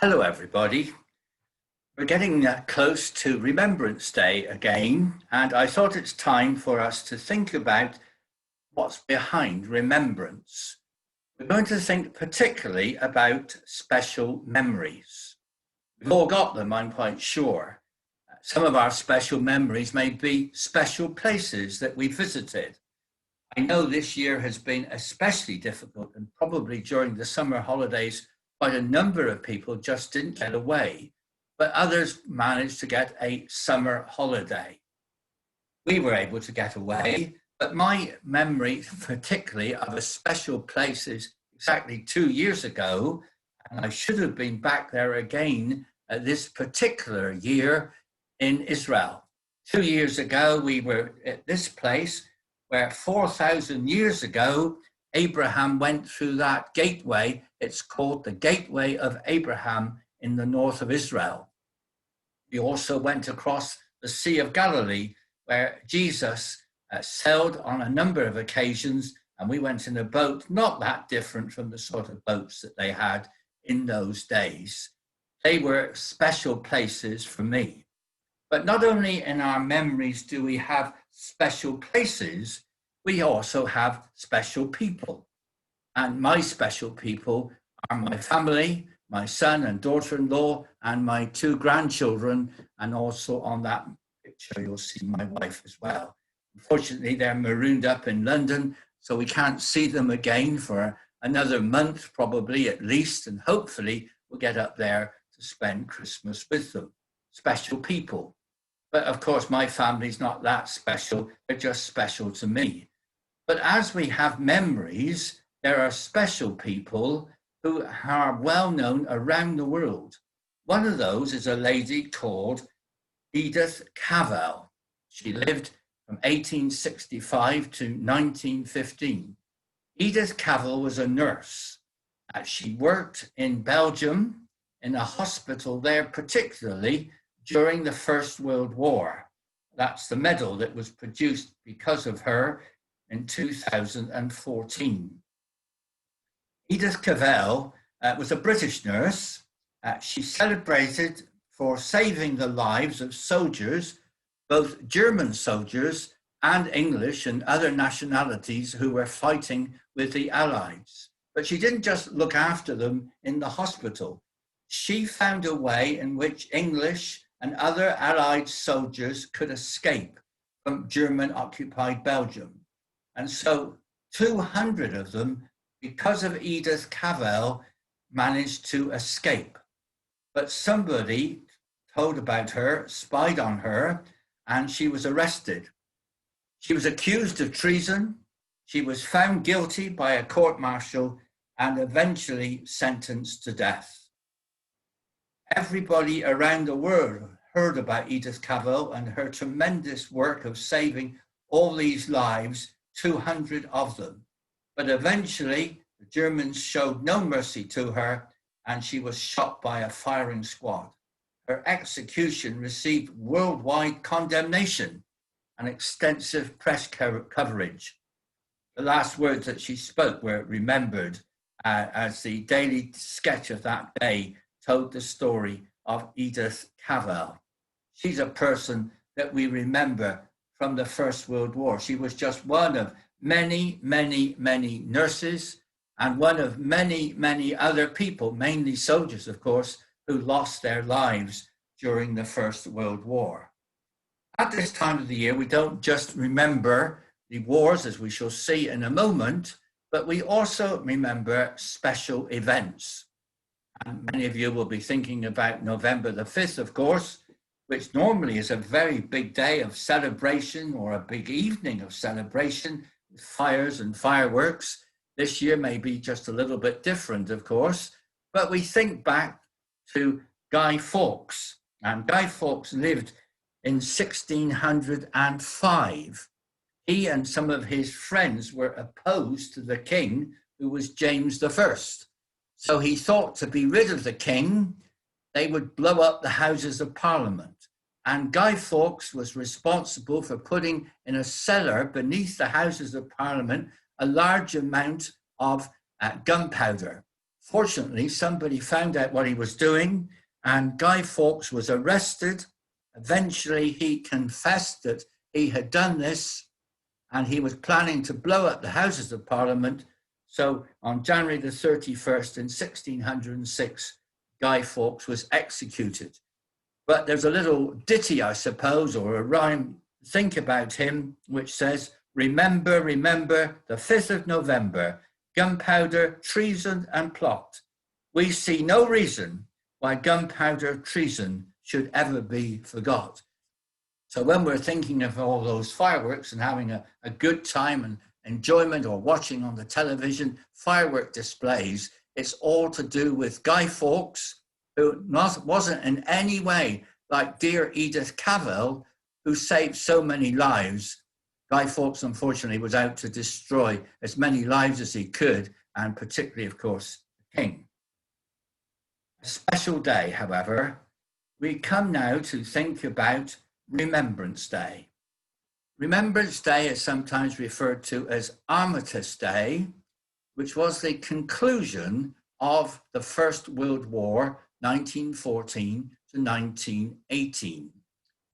Hello, everybody. We're getting close to Remembrance Day again, and I thought it's time for us to think about what's behind remembrance. We're going to think particularly about special memories. We've all got them, I'm quite sure. Some of our special memories may be special places that we visited. I know this year has been especially difficult, and probably during the summer holidays, quite a number of people just didn't get away, but others managed to get a summer holiday. We were able to get away, but my memory particularly of a special place is exactly 2 years ago, and I should have been back there again this particular year in Israel. 2 years ago, we were at this place where 4,000 years ago, Abraham went through that gateway. It's called the Gateway of Abraham in the north of Israel. We also went across the Sea of Galilee, where Jesus sailed on a number of occasions, and we went in a boat not that different from the sort of boats that they had in those days. They were special places for me. But not only in our memories do we have special places, we also have special people. And my special people are my family, my son and daughter-in-law, and my 2 grandchildren. And also on that picture, you'll see my wife as well. Unfortunately, they're marooned up in London, so we can't see them again for another month, probably at least. And hopefully we'll get up there to spend Christmas with them. Special people. But of course, my family's not that special. They're just special to me. But as we have memories, there are special people who are well known around the world. One of those is a lady called Edith Cavell. She lived from 1865 to 1915. Edith Cavell was a nurse. She worked in Belgium in a hospital there, particularly during the First World War. That's the medal that was produced because of her in 2014. Edith Cavell was a British nurse. She's celebrated for saving the lives of soldiers, both German soldiers and English and other nationalities who were fighting with the Allies. But she didn't just look after them in the hospital. She found a way in which English and other Allied soldiers could escape from German-occupied Belgium. And so 200 of them, because of Edith Cavell, managed to escape. But somebody told about her, spied on her, and she was arrested. She was accused of treason. She was found guilty by a court-martial and eventually sentenced to death. Everybody around the world heard about Edith Cavell and her tremendous work of saving all these lives, 200 of them. But eventually, the Germans showed no mercy to her, and she was shot by a firing squad. Her execution received worldwide condemnation and extensive press coverage. The last words that she spoke were remembered as the daily sketch of that day told the story of Edith Cavell. She's a person that we remember from the First World War. She was just one of many, many, many nurses and one of many, many other people, mainly soldiers, of course, who lost their lives during the First World War. At this time of the year, we don't just remember the wars, as we shall see in a moment, but we also remember special events. And many of you will be thinking about November the 5th, of course, which normally is a very big day of celebration or a big evening of celebration with fires and fireworks. This year may be just a little bit different, of course, but we think back to Guy Fawkes. And Guy Fawkes lived in 1605. He and some of his friends were opposed to the king, who was James I. So he thought to be rid of the king, they would blow up the Houses of Parliament. And Guy Fawkes was responsible for putting in a cellar beneath the Houses of Parliament a large amount of gunpowder, Fortunately, somebody found out what he was doing, and Guy Fawkes was arrested. Eventually, he confessed that he had done this, and he was planning to blow up the Houses of Parliament. So on January the 31st in 1606, Guy Fawkes was executed. But there's a little ditty, I suppose, or a rhyme, think about him, which says, remember, remember the 5th of November, gunpowder, treason and plot. We see no reason why gunpowder treason should ever be forgot. So when we're thinking of all those fireworks and having a good time and enjoyment, or watching on the television firework displays, it's all to do with Guy Fawkes, who wasn't in any way like dear Edith Cavell, who saved so many lives. Guy Fawkes, unfortunately, was out to destroy as many lives as he could, and particularly, of course, the king. A special day, however. We come now to think about Remembrance Day. Remembrance Day is sometimes referred to as Armistice Day, which was the conclusion of the First World War, 1914 to 1918.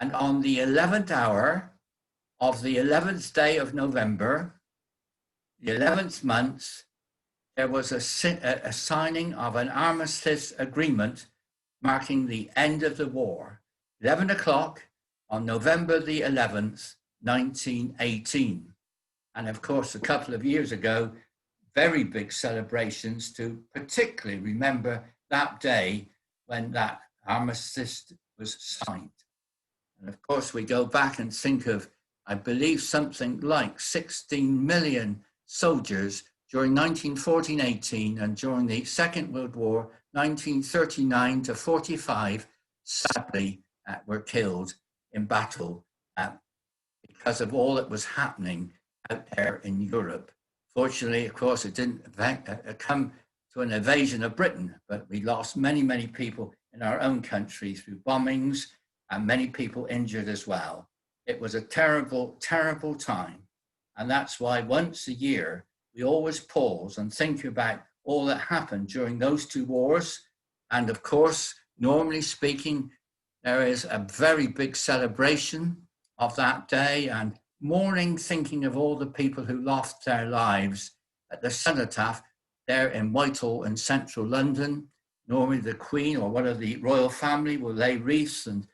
And on the 11th hour of the 11th day of November, the 11th month, there was a signing of an armistice agreement marking the end of the war. 11 o'clock on November the 11th, 1918. And of course, a couple of years ago, very big celebrations to particularly remember that day when that armistice was signed. And of course, we go back and think of, I believe, something like 16 million soldiers during 1914-18 and during the Second World War, 1939 to 45, sadly were killed in battle because of all that was happening out there in Europe. Fortunately, of course, it didn't come to an invasion of Britain, but we lost many, many people in our own country through bombings, and many people injured as well. It was a terrible, terrible time. And that's why once a year, we always pause and think about all that happened during those two wars. And of course, normally speaking, there is a very big celebration of that day and mourning, thinking of all the people who lost their lives at the cenotaph there in Whitehall in central London. Normally the Queen or one of the royal family will lay wreaths, and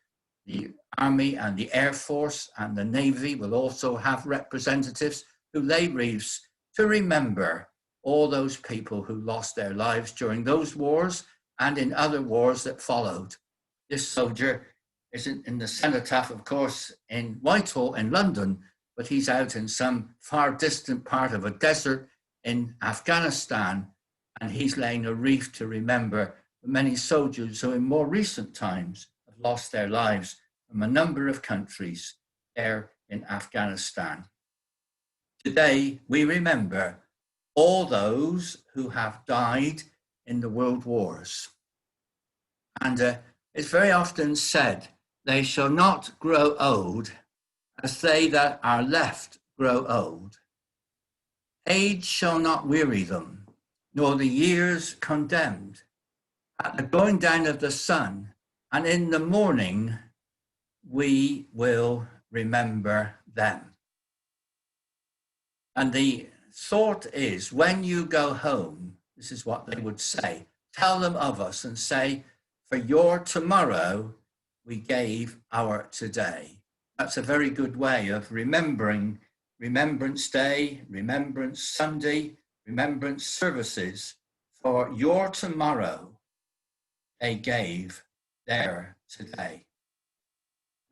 the Army and the Air Force and the Navy will also have representatives who lay wreaths to remember all those people who lost their lives during those wars and in other wars that followed. This soldier isn't in the cenotaph, of course, in Whitehall in London, but he's out in some far distant part of a desert in Afghanistan, and he's laying a wreath to remember the many soldiers who in more recent times have lost their lives from a number of countries there in Afghanistan. Today, we remember all those who have died in the world wars. And it's very often said, they shall not grow old as they that are left grow old. Age shall not weary them, nor the years condemned. At the going down of the sun, and in the morning, we will remember them. And the thought is, when you go home, this is what they would say, tell them of us and say, for your tomorrow, we gave our today. That's a very good way of remembering Remembrance Day, Remembrance Sunday, Remembrance services. For your tomorrow, they gave their today.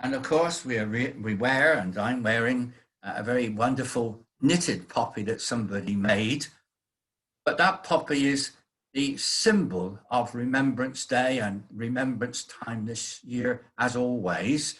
And of course, we wear, and I'm wearing a very wonderful knitted poppy that somebody made. But that poppy is the symbol of Remembrance Day and Remembrance Time this year, as always.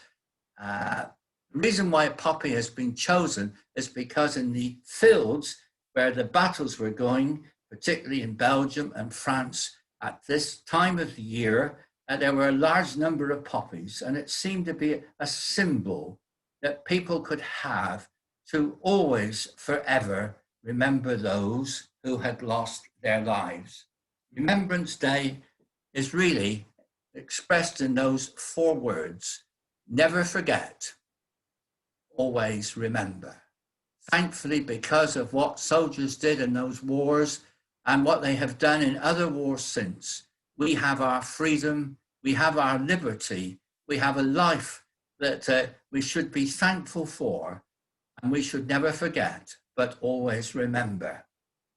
The reason why a poppy has been chosen is because in the fields where the battles were going, particularly in Belgium and France, at this time of the year, there were a large number of poppies, and it seemed to be a symbol that people could have to always, forever remember those who had lost their lives. Remembrance Day is really expressed in those 4 words: never forget, always remember. Thankfully, because of what soldiers did in those wars and what they have done in other wars since, we have our freedom, we have our liberty, we have a life that we should be thankful for, and we should never forget, but always remember.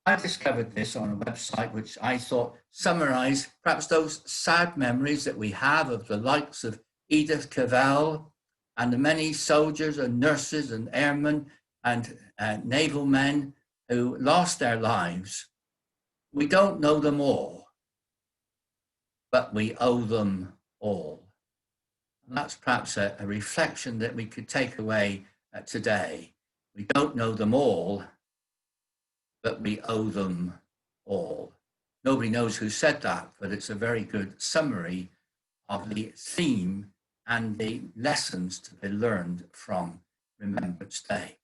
I discovered this on a website which I thought summarized perhaps those sad memories that we have of the likes of Edith Cavell and the many soldiers and nurses and airmen and naval men who lost their lives. We don't know them all, but we owe them all. And that's perhaps a reflection that we could take away today. We don't know them all, but we owe them all. Nobody knows who said that, but it's a very good summary of the theme and the lessons to be learned from Remembrance Day.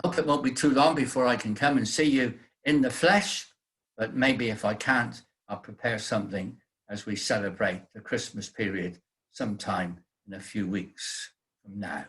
I hope it won't be too long before I can come and see you in the flesh, but maybe if I can't, I'll prepare something as we celebrate the Christmas period sometime in a few weeks from now.